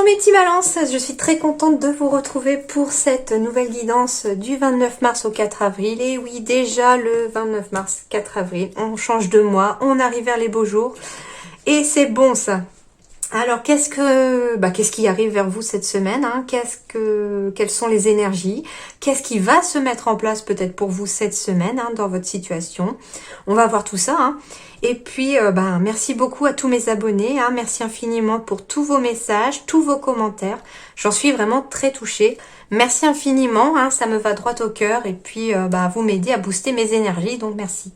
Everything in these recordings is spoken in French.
mes petits balances, je suis très contente de vous retrouver pour cette nouvelle guidance du 29 mars au 4 avril. Et oui, déjà le 29 mars, 4 avril, on change de mois, on arrive vers les beaux jours. Et c'est bon ça. Alors qu'est-ce qui arrive vers vous cette semaine, hein? Quelles sont les énergies? Qu'est-ce qui va se mettre en place peut-être pour vous cette semaine, hein, dans votre situation? On va voir tout ça, hein. Et puis merci beaucoup à tous mes abonnés, hein. Merci infiniment pour tous vos messages, tous vos commentaires. J'en suis vraiment très touchée. Merci infiniment, hein, ça me va droit au cœur. Et puis vous m'aidez à booster mes énergies, donc merci.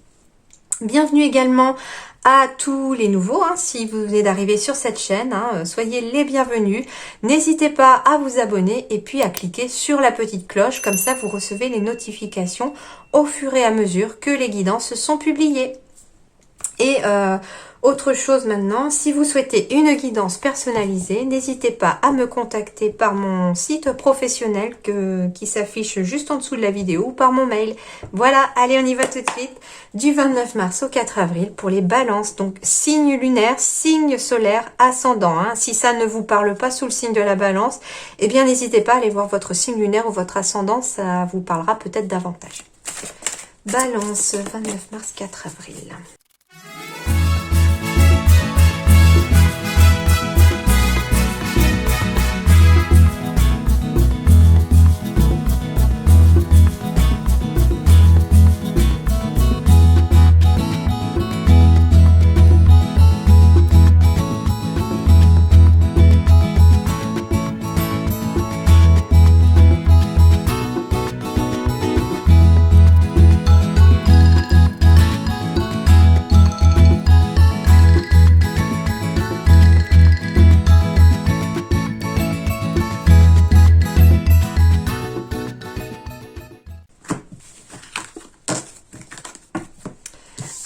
Bienvenue également à tous les nouveaux, hein, si vous venez d'arriver sur cette chaîne, hein, soyez les bienvenus. N'hésitez pas à vous abonner et puis à cliquer sur la petite cloche, comme ça vous recevez les notifications au fur et à mesure que les guidances sont publiées. Et autre chose maintenant, si vous souhaitez une guidance personnalisée, n'hésitez pas à me contacter par mon site professionnel qui s'affiche juste en dessous de la vidéo ou par mon mail. Voilà, allez on y va tout de suite, du 29 mars au 4 avril pour les balances, donc signe lunaire, signe solaire, ascendant. Hein. Si ça ne vous parle pas sous le signe de la balance, eh bien n'hésitez pas à aller voir votre signe lunaire ou votre ascendant, ça vous parlera peut-être davantage. Balance, 29 mars, 4 avril.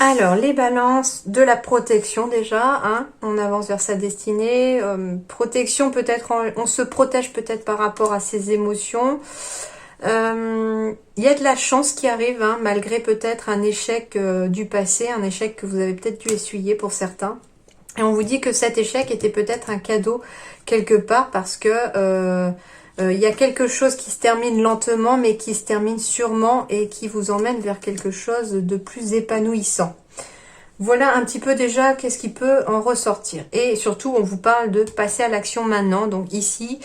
Alors, les balances, de la protection déjà, hein, on avance vers sa destinée. Protection, peut-être, on se protège peut-être par rapport à ses émotions. Il y a de la chance qui arrive, hein, malgré peut-être un échec du passé, un échec que vous avez peut-être dû essuyer pour certains. Et on vous dit que cet échec était peut-être un cadeau quelque part parce que... il y a quelque chose qui se termine lentement, mais qui se termine sûrement et qui vous emmène vers quelque chose de plus épanouissant. Voilà un petit peu déjà qu'est-ce qui peut en ressortir. Et surtout, on vous parle de passer à l'action maintenant. Donc ici,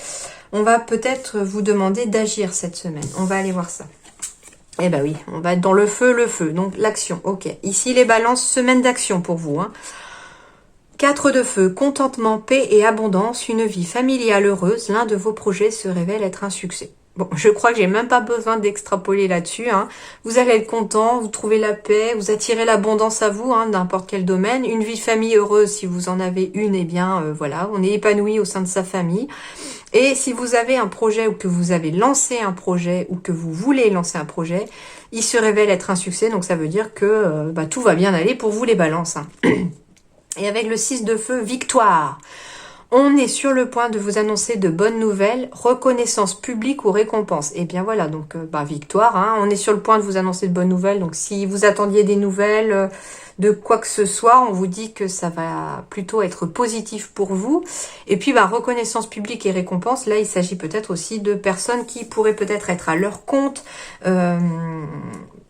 on va peut-être vous demander d'agir cette semaine. On va aller voir ça. Eh ben oui, on va être dans le feu. Donc l'action, ok. Ici, les balances, semaine d'action pour vous, hein. 4 de feu, contentement, paix et abondance, une vie familiale heureuse, l'un de vos projets se révèle être un succès. Bon, je crois que j'ai même pas besoin d'extrapoler là-dessus, hein. Vous allez être content, vous trouvez la paix, vous attirez l'abondance à vous, hein, n'importe quel domaine. Une vie famille heureuse, si vous en avez une, eh bien voilà, on est épanoui au sein de sa famille. Et si vous avez un projet ou que vous avez lancé un projet ou que vous voulez lancer un projet, il se révèle être un succès, donc ça veut dire que tout va bien aller pour vous les balances, hein. Et avec le 6 de feu, victoire. On est sur le point de vous annoncer de bonnes nouvelles, reconnaissance publique ou récompense. Et bien voilà, donc victoire, hein. On est sur le point de vous annoncer de bonnes nouvelles. Donc si vous attendiez des nouvelles de quoi que ce soit, on vous dit que ça va plutôt être positif pour vous. Et puis reconnaissance publique et récompense, là il s'agit peut-être aussi de personnes qui pourraient peut-être être à leur compte,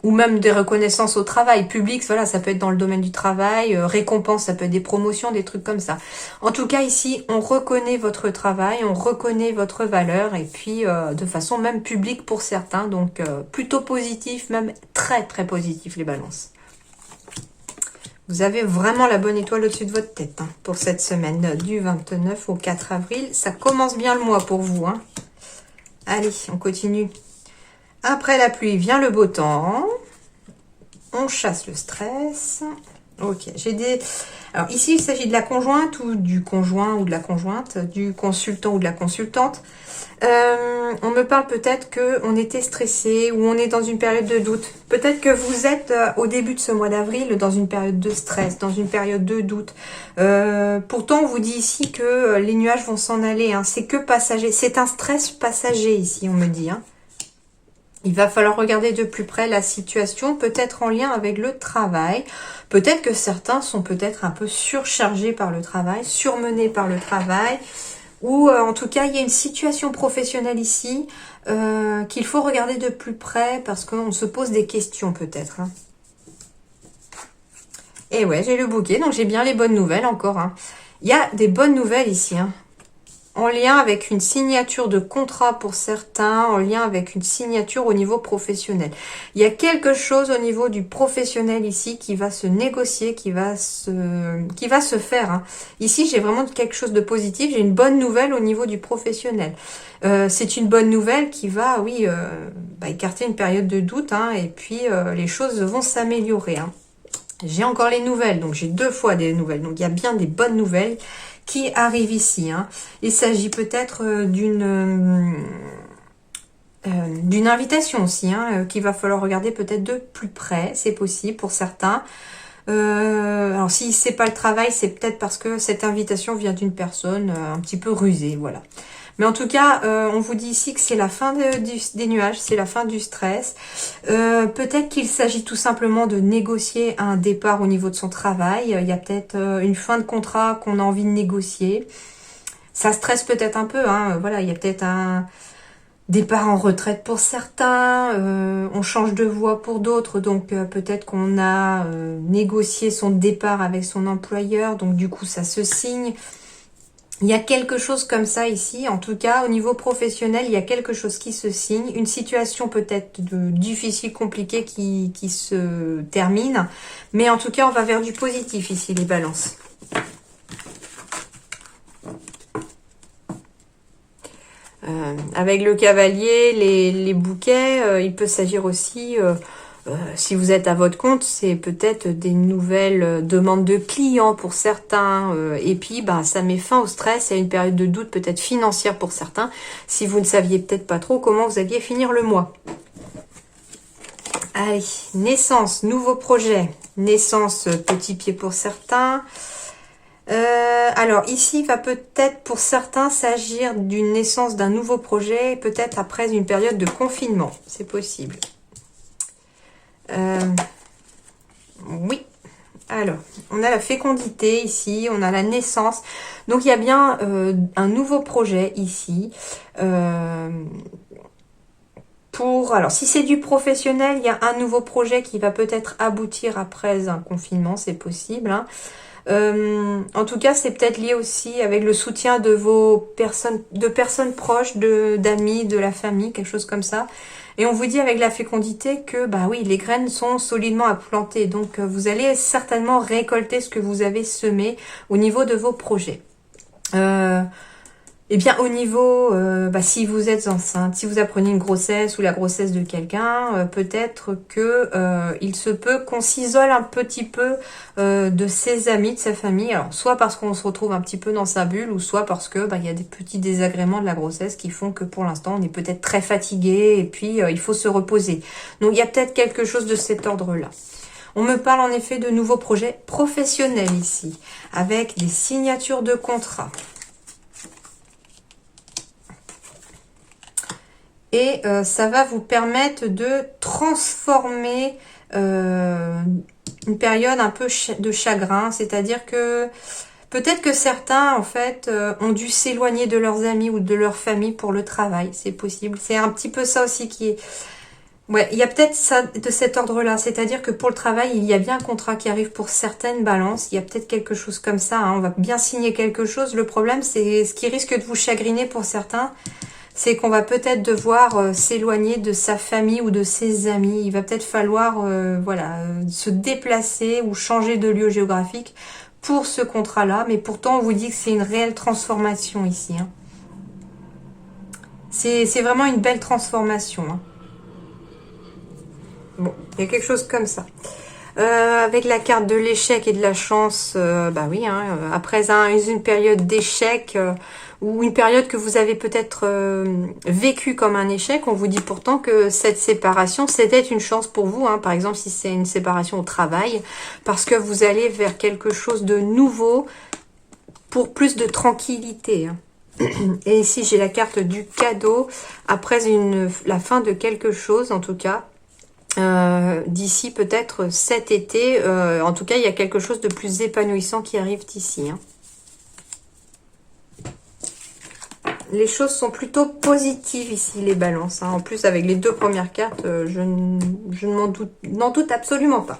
ou même des reconnaissances au travail public, voilà, ça peut être dans le domaine du travail, récompense, ça peut être des promotions, des trucs comme ça. En tout cas, ici, on reconnaît votre travail, on reconnaît votre valeur, et puis de façon même publique pour certains, donc plutôt positif, même très très positif les balances. Vous avez vraiment la bonne étoile au-dessus de votre tête, hein, pour cette semaine du 29 au 4 avril. Ça commence bien le mois pour vous, hein. Allez, on continue. Après la pluie vient le beau temps. On chasse le stress. Ok, j'ai des... Alors ici, il s'agit de la conjointe ou du conjoint ou de la conjointe, du consultant ou de la consultante. On me parle peut-être qu'on était stressé ou on est dans une période de doute. Peut-être que vous êtes au début de ce mois d'avril dans une période de stress, dans une période de doute. Pourtant, on vous dit ici que les nuages vont s'en aller, hein. C'est que passager. C'est un stress passager ici, on me dit, hein. Il va falloir regarder de plus près la situation, peut-être en lien avec le travail. Peut-être que certains sont peut-être un peu surchargés par le travail, surmenés par le travail. ou en tout cas il y a une situation professionnelle ici qu'il faut regarder de plus près parce qu'on se pose des questions peut-être. Hein. Et ouais, j'ai le bouquet, donc j'ai bien les bonnes nouvelles encore. Hein. Il y a des bonnes nouvelles ici. Hein. En lien avec une signature de contrat pour certains, en lien avec une signature au niveau professionnel. Il y a quelque chose au niveau du professionnel ici qui va se négocier, qui va se faire. Hein. Ici, j'ai vraiment quelque chose de positif. J'ai une bonne nouvelle au niveau du professionnel. C'est une bonne nouvelle qui va, oui, écarter une période de doute. Hein, et puis, les choses vont s'améliorer. Hein. J'ai encore les nouvelles, donc j'ai 2 fois des nouvelles. Donc, il y a bien des bonnes nouvelles qui arrive ici. Hein. Il s'agit peut-être d'une invitation aussi, hein, qu'il va falloir regarder peut-être de plus près, c'est possible pour certains. Alors si c'est pas le travail, c'est peut-être parce que cette invitation vient d'une personne un petit peu rusée, voilà. Mais en tout cas, on vous dit ici que c'est la fin des nuages, c'est la fin du stress. Peut-être qu'il s'agit tout simplement de négocier un départ au niveau de son travail. Il y a peut-être une fin de contrat qu'on a envie de négocier. Ça stresse peut-être un peu, hein. Voilà, il y a peut-être un départ en retraite pour certains. On change de voie pour d'autres, donc peut-être qu'on a négocié son départ avec son employeur, donc du coup ça se signe. Il y a quelque chose comme ça ici, en tout cas au niveau professionnel, il y a quelque chose qui se signe, une situation peut-être difficile, compliquée qui se termine, mais en tout cas on va vers du positif ici les balances. Avec le cavalier, les bouquets, il peut s'agir aussi... si vous êtes à votre compte, c'est peut-être des nouvelles demandes de clients pour certains. Et puis, ça met fin au stress. Il y a une période de doute peut-être financière pour certains. Si vous ne saviez peut-être pas trop comment vous alliez finir le mois. Allez, naissance, nouveau projet. Naissance, petit pied pour certains. Alors ici, il va peut-être pour certains s'agir d'une naissance d'un nouveau projet, peut-être après une période de confinement. C'est possible. Oui, alors, on a la fécondité ici, on a la naissance. Donc, il y a bien un nouveau projet ici. Alors, si c'est du professionnel, il y a un nouveau projet qui va peut-être aboutir après un confinement, c'est possible. Hein. En tout cas, c'est peut-être lié aussi avec le soutien de personnes proches, d'amis, de la famille, quelque chose comme ça. Et on vous dit avec la fécondité que, oui, les graines sont solidement à planter. Donc, vous allez certainement récolter ce que vous avez semé au niveau de vos projets. Eh bien, au niveau, si vous êtes enceinte, si vous apprenez une grossesse ou la grossesse de quelqu'un, peut-être que il se peut qu'on s'isole un petit peu de ses amis, de sa famille. Alors, soit parce qu'on se retrouve un petit peu dans sa bulle, ou soit parce que il y a des petits désagréments de la grossesse qui font que pour l'instant, on est peut-être très fatigué et puis il faut se reposer. Donc, il y a peut-être quelque chose de cet ordre-là. On me parle en effet de nouveaux projets professionnels ici, avec des signatures de contrats. Et ça va vous permettre de transformer une période un peu de chagrin. C'est-à-dire que peut-être que certains, en fait, ont dû s'éloigner de leurs amis ou de leur famille pour le travail. C'est possible. C'est un petit peu ça aussi qui est... Ouais, il y a peut-être ça de cet ordre-là. C'est-à-dire que pour le travail, il y a bien un contrat qui arrive pour certaines balances. Il y a peut-être quelque chose comme ça. Hein. On va bien signer quelque chose. Le problème, c'est ce qui risque de vous chagriner pour certains. C'est qu'on va peut-être devoir s'éloigner de sa famille ou de ses amis. Il va peut-être falloir se déplacer ou changer de lieu géographique pour ce contrat-là. Mais pourtant, on vous dit que c'est une réelle transformation ici. Hein. C'est vraiment une belle transformation. Hein. Bon, il y a quelque chose comme ça. Avec la carte de l'échec et de la chance, oui, hein, après une période d'échec ou une période que vous avez peut-être vécue comme un échec, on vous dit pourtant que cette séparation, c'était une chance pour vous. Hein, par exemple, si c'est une séparation au travail, parce que vous allez vers quelque chose de nouveau pour plus de tranquillité. Hein. Et ici, j'ai la carte du cadeau, après la fin de quelque chose, en tout cas. D'ici peut-être cet été, en tout cas il y a quelque chose de plus épanouissant qui arrive d'ici. Hein. les choses sont plutôt positives ici, les balances. Hein. En plus, avec les deux premières cartes, je n'en doute absolument pas.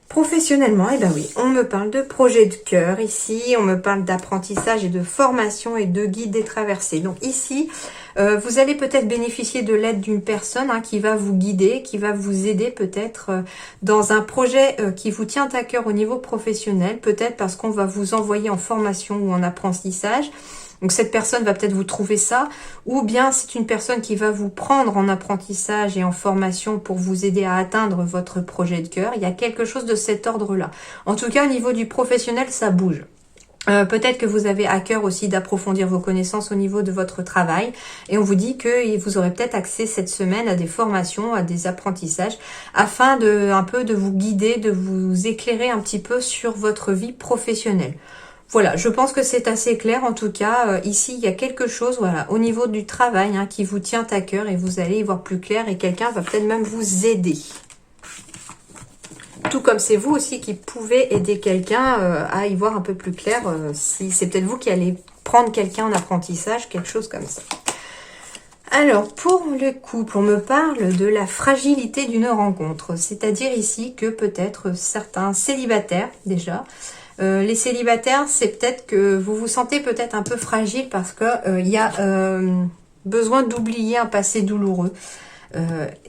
Professionnellement, eh ben oui, on me parle de projet de cœur ici, on me parle d'apprentissage et de formation et de guide des traversées. Donc ici, vous allez peut-être bénéficier de l'aide d'une personne qui va vous guider, qui va vous aider peut-être dans un projet qui vous tient à cœur au niveau professionnel, peut-être parce qu'on va vous envoyer en formation ou en apprentissage. Donc cette personne va peut-être vous trouver ça, ou bien c'est une personne qui va vous prendre en apprentissage et en formation pour vous aider à atteindre votre projet de cœur. Il y a quelque chose de cet ordre-là. En tout cas, au niveau du professionnel, ça bouge. Peut-être que vous avez à cœur aussi d'approfondir vos connaissances au niveau de votre travail et on vous dit que vous aurez peut-être accès cette semaine à des formations, à des apprentissages afin de un peu de vous guider, de vous éclairer un petit peu sur votre vie professionnelle. Voilà, je pense que c'est assez clair en tout cas. Ici, il y a quelque chose voilà, au niveau du travail qui vous tient à cœur et vous allez y voir plus clair et quelqu'un va peut-être même vous aider. Tout comme c'est vous aussi qui pouvez aider quelqu'un à y voir un peu plus clair. Si c'est peut-être vous qui allez prendre quelqu'un en apprentissage, quelque chose comme ça. Alors, pour le couple, on me parle de la fragilité d'une rencontre. C'est-à-dire ici que peut-être certains célibataires déjà... les célibataires, c'est peut-être que vous vous sentez peut-être un peu fragile parce que il y a besoin d'oublier un passé douloureux.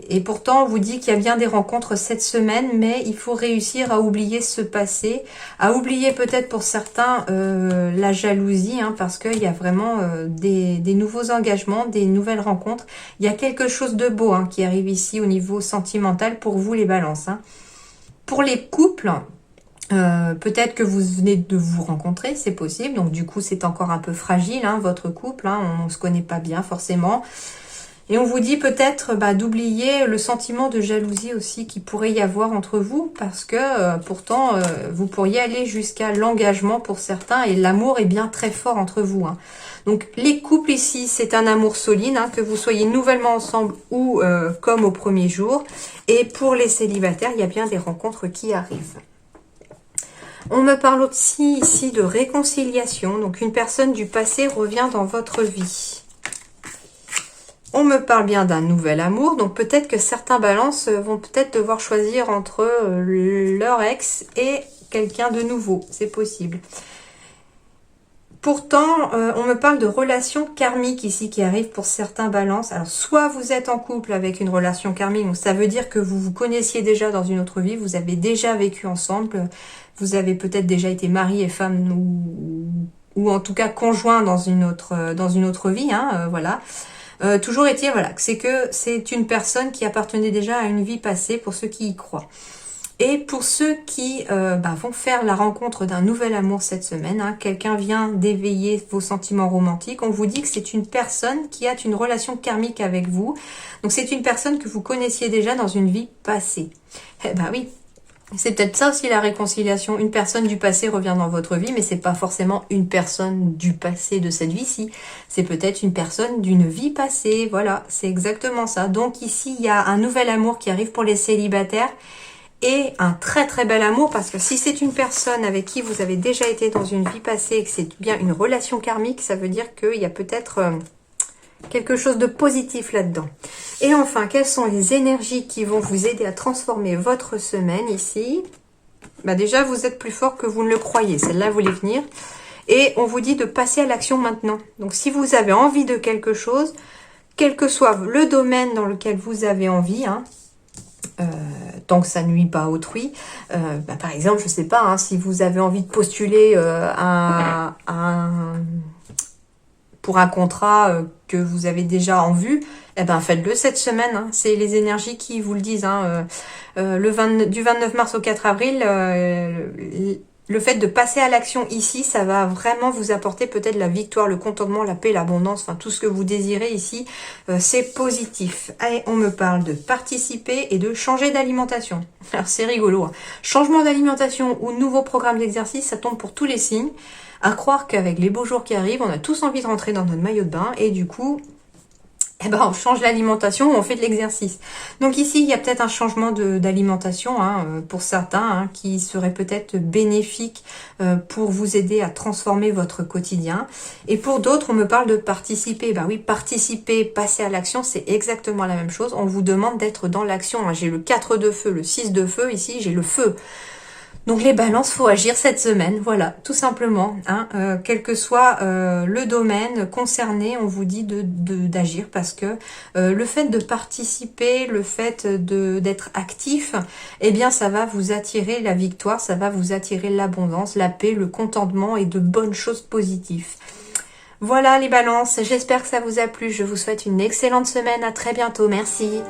Et pourtant, on vous dit qu'il y a bien des rencontres cette semaine, mais il faut réussir à oublier ce passé, à oublier peut-être pour certains la jalousie, parce qu'il y a vraiment des nouveaux engagements, des nouvelles rencontres. Il y a quelque chose de beau qui arrive ici au niveau sentimental pour vous les balances. Pour les couples... peut-être que vous venez de vous rencontrer, c'est possible. Donc du coup, c'est encore un peu fragile, votre couple. On ne se connaît pas bien forcément. Et on vous dit peut-être d'oublier le sentiment de jalousie aussi qui pourrait y avoir entre vous. Parce que pourtant, vous pourriez aller jusqu'à l'engagement pour certains. Et l'amour est bien très fort entre vous. Donc les couples ici, c'est un amour solide. Que vous soyez nouvellement ensemble ou comme au premier jour. Et pour les célibataires, il y a bien des rencontres qui arrivent. On me parle aussi ici de réconciliation. Donc, une personne du passé revient dans votre vie. On me parle bien d'un nouvel amour. Donc, peut-être que certains balances vont peut-être devoir choisir entre leur ex et quelqu'un de nouveau. C'est possible. Pourtant, on me parle de relations karmiques ici qui arrivent pour certains balances. Alors, soit vous êtes en couple avec une relation karmique, donc ça veut dire que vous vous connaissiez déjà dans une autre vie, vous avez déjà vécu ensemble, vous avez peut-être déjà été mari et femme ou en tout cas conjoint dans une autre vie, voilà. Toujours est-il, voilà, c'est que c'est une personne qui appartenait déjà à une vie passée pour ceux qui y croient. Et pour ceux qui vont faire la rencontre d'un nouvel amour cette semaine, quelqu'un vient d'éveiller vos sentiments romantiques, on vous dit que c'est une personne qui a une relation karmique avec vous. Donc c'est une personne que vous connaissiez déjà dans une vie passée. Eh ben oui, c'est peut-être ça aussi la réconciliation. Une personne du passé revient dans votre vie, mais c'est pas forcément une personne du passé de cette vie-ci. C'est peut-être une personne d'une vie passée. Voilà, c'est exactement ça. Donc ici, il y a un nouvel amour qui arrive pour les célibataires. Et un très très bel amour, parce que si c'est une personne avec qui vous avez déjà été dans une vie passée et que c'est bien une relation karmique, ça veut dire qu'il y a peut-être quelque chose de positif là-dedans. Et enfin, quelles sont les énergies qui vont vous aider à transformer votre semaine ici? Déjà, vous êtes plus fort que vous ne le croyez. Celle-là voulait venir. Et on vous dit de passer à l'action maintenant. Donc, si vous avez envie de quelque chose, quel que soit le domaine dans lequel vous avez envie, tant que ça nuit pas à autrui. Par exemple, je sais pas, si vous avez envie de postuler pour un contrat que vous avez déjà en vue, faites-le cette semaine. C'est les énergies qui vous le disent. Du 29 mars au 4 avril, le fait de passer à l'action ici, ça va vraiment vous apporter peut-être la victoire, le contentement, la paix, l'abondance, tout ce que vous désirez ici, c'est positif. Allez, on me parle de participer et de changer d'alimentation. Alors c'est rigolo. Changement d'alimentation ou nouveau programme d'exercice, ça tombe pour tous les signes. À croire qu'avec les beaux jours qui arrivent, on a tous envie de rentrer dans notre maillot de bain et du coup, eh ben, on change l'alimentation, on fait de l'exercice. Donc ici, il y a peut-être un changement d'alimentation pour certains qui serait peut-être bénéfique pour vous aider à transformer votre quotidien. Et pour d'autres, on me parle de participer. Ben oui, participer, passer à l'action, c'est exactement la même chose. On vous demande d'être dans l'action. J'ai le 4 de feu, le 6 de feu. Ici, j'ai le feu. Donc les balances, faut agir cette semaine, voilà, tout simplement. Quel que soit le domaine concerné, on vous dit d'agir parce que le fait de participer, le fait d'être actif, eh bien ça va vous attirer la victoire, ça va vous attirer l'abondance, la paix, le contentement et de bonnes choses positives. Voilà les balances, j'espère que ça vous a plu, je vous souhaite une excellente semaine, à très bientôt, merci.